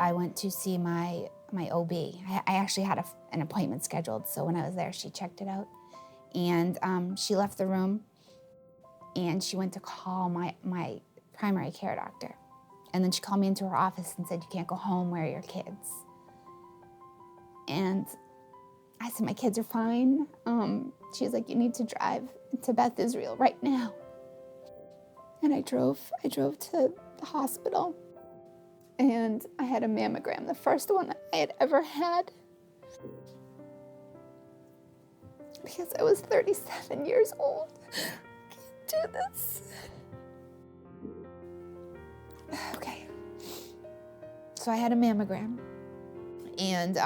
I went to see my OB. I actually had an appointment scheduled, so when I was there, she checked it out. And she left the room, and she went to call my primary care doctor. And then she called me into her office and said, "You can't go home, where are your kids?" And I said, "My kids are fine." She was like, "You need to drive to Beth Israel right now." And I drove to the hospital, and I had a mammogram, the first one I had ever had, because I was 37 years old. I can't do this. Okay. So I had a mammogram, and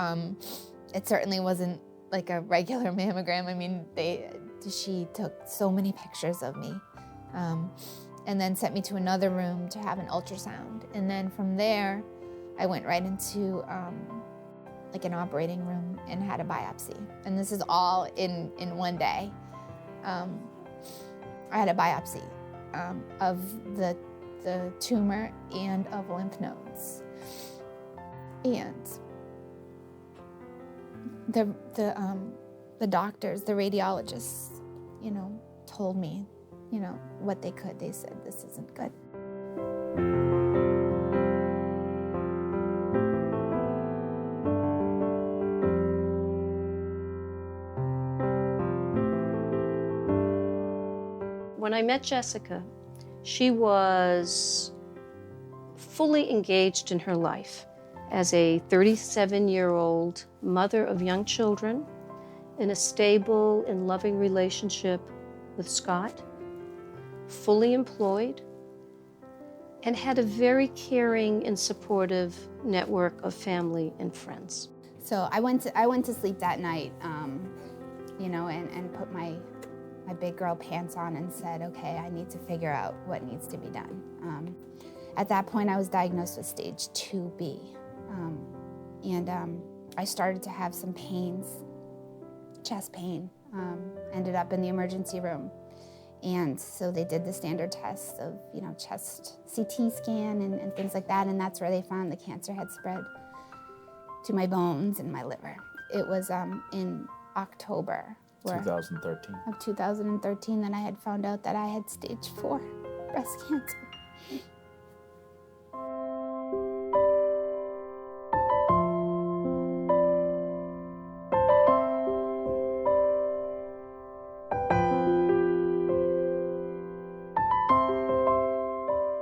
it certainly wasn't like a regular mammogram. I mean, she took so many pictures of me, and then sent me to another room to have an ultrasound. And then from there, I went right into like an operating room and had a biopsy. And this is all in one day. I had a biopsy of the tumor and of lymph nodes. And the doctors, the radiologists, told me, what they could. They said, "This isn't good." When I met Jessica, she was fully engaged in her life as a 37-year-old mother of young children in a stable and loving relationship with Scott, fully employed, and had a very caring and supportive network of family and friends. So I went to sleep that night, and put my big girl pants on and said, "Okay, I need to figure out what needs to be done." At that point, I was diagnosed with stage 2B, and I started to have some pains, chest pain. Ended up in the emergency room. And so they did the standard tests of, chest CT scan and things like that, and that's where they found the cancer had spread to my bones and my liver. It was in October 2013. Of 2013 that I had found out that I had stage 4 breast cancer.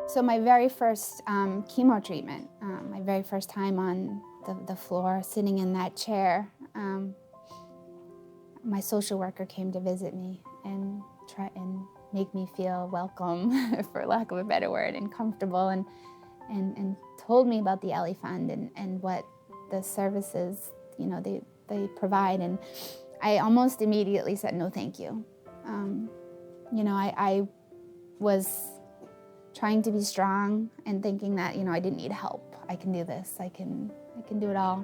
So my very first chemo treatment, my very first time on the floor, sitting in that chair, my social worker came to visit me and try and make me feel welcome, for lack of a better word, and comfortable, and told me about the Ellie Fund and what the services, they provide. And I almost immediately said, "No, thank you." I was trying to be strong and thinking that, I didn't need help. I can do this. I can do it all.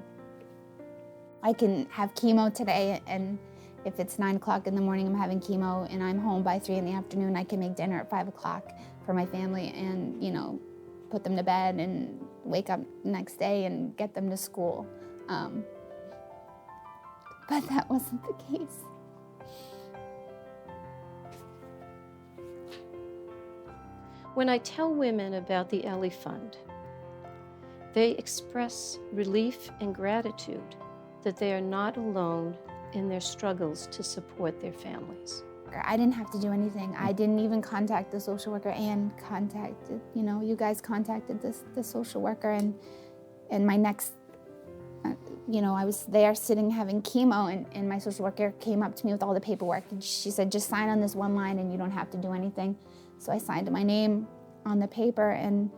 I can have chemo today, and if it's 9 o'clock in the morning, I'm having chemo, and I'm home by 3 in the afternoon, I can make dinner at 5 o'clock for my family and, put them to bed and wake up the next day and get them to school. But that wasn't the case. When I tell women about the Ellie Fund, they express relief and gratitude that they are not alone in their struggles to support their families. I didn't have to do anything. I didn't even contact the social worker. Ann contacted, you guys contacted the social worker, and my next, I was there sitting having chemo, and my social worker came up to me with all the paperwork, and she said, "Just sign on this one line and you don't have to do anything." So I signed my name on the paper, and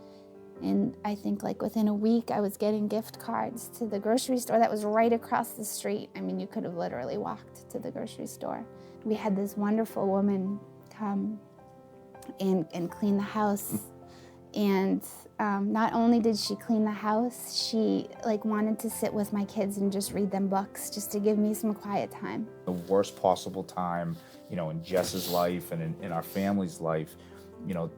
I think within a week I was getting gift cards to the grocery store that was right across the street. I mean, you could have literally walked to the grocery store. We had this wonderful woman come and clean the house. And not only did she clean the house, she wanted to sit with my kids and just read them books, just to give me some quiet time. The worst possible time, in Jess's life and in our family's life,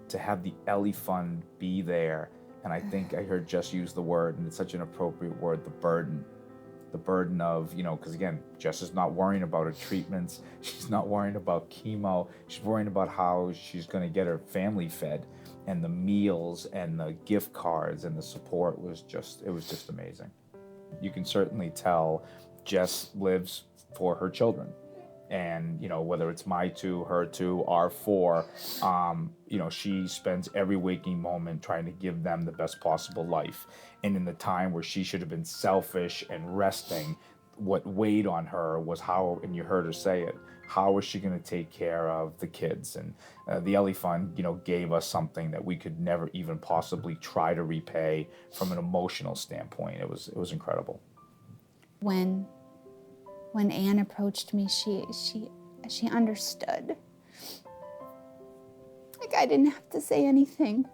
to have the Ellie Fund be there And I think I heard Jess use the word, and it's such an appropriate word, the burden. The burden of, because again, Jess is not worrying about her treatments. She's not worrying about chemo. She's worrying about how she's going to get her family fed, and the meals and the gift cards and the support was just amazing. You can certainly tell Jess lives for her children. And, whether it's my two, her two, our four, she spends every waking moment trying to give them the best possible life. And in the time where she should have been selfish and resting, what weighed on her was how, and you heard her say it, how was she going to take care of the kids? And the Ellie Fund, gave us something that we could never even possibly try to repay from an emotional standpoint. It was incredible. When Anne approached me, she understood. Like, I didn't have to say anything.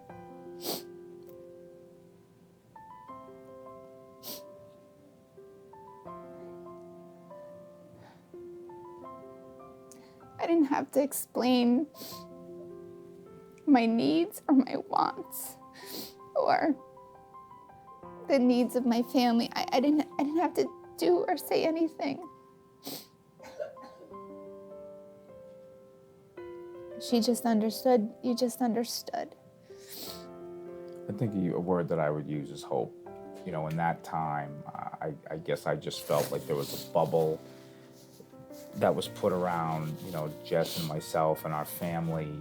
I didn't have to explain my needs or my wants or the needs of my family. I didn't have to do or say anything. She just understood. You just understood. I think a word that I would use is hope. In that time, I guess I just felt like there was a bubble that was put around, Jess and myself and our family.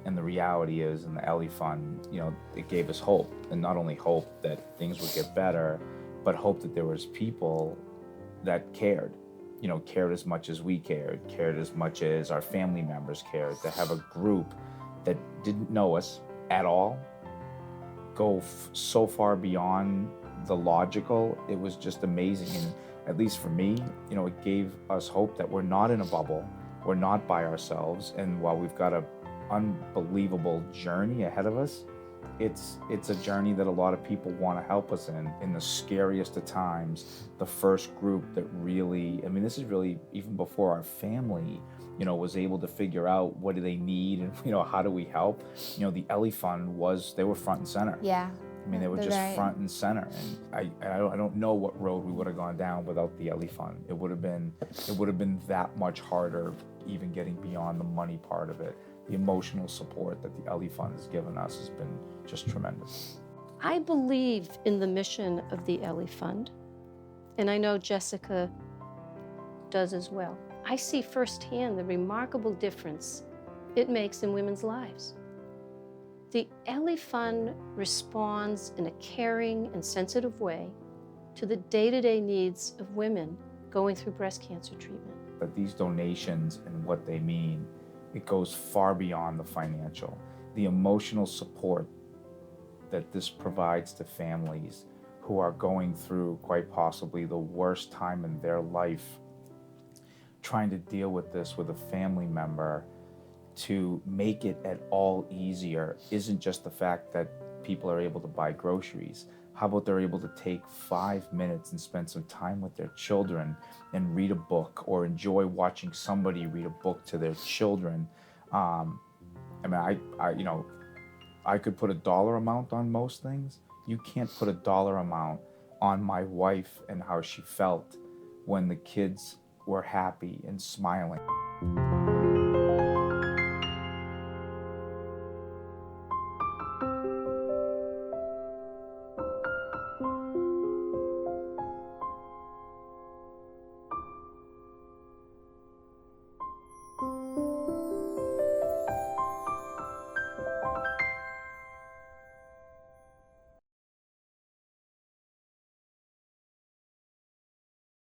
And the reality is, in the Ellie Fund, it gave us hope. And not only hope that things would get better, but hope that there was people that cared. Cared as much as we cared as much as our family members cared. To have a group that didn't know us at all go so far beyond the logical, it was just amazing. And at least for me, it gave us hope that we're not in a bubble, we're not by ourselves. And while we've got an unbelievable journey ahead of us, it's a journey that a lot of people want to help us in the scariest of times. The first group that really, this is really even before our family, was able to figure out what do they need and, how do we help. The Ellie Fund they were front and center. Yeah. They were just front and center. And I don't know what road we would have gone down without the Ellie Fund. It would have been that much harder, even getting beyond the money part of it. The emotional support that the Ellie Fund has given us has been just tremendous. I believe in the mission of the Ellie Fund, and I know Jessica does as well. I see firsthand the remarkable difference it makes in women's lives. The Ellie Fund responds in a caring and sensitive way to the day-to-day needs of women going through breast cancer treatment. But these donations and what they mean, it goes far beyond the financial. The emotional support that this provides to families who are going through quite possibly the worst time in their life, trying to deal with this with a family member, to make it at all easier isn't just the fact that people are able to buy groceries. How about they're able to take 5 minutes and spend some time with their children and read a book, or enjoy watching somebody read a book to their children. I could put a dollar amount on most things. You can't put a dollar amount on my wife and how she felt when the kids were happy and smiling.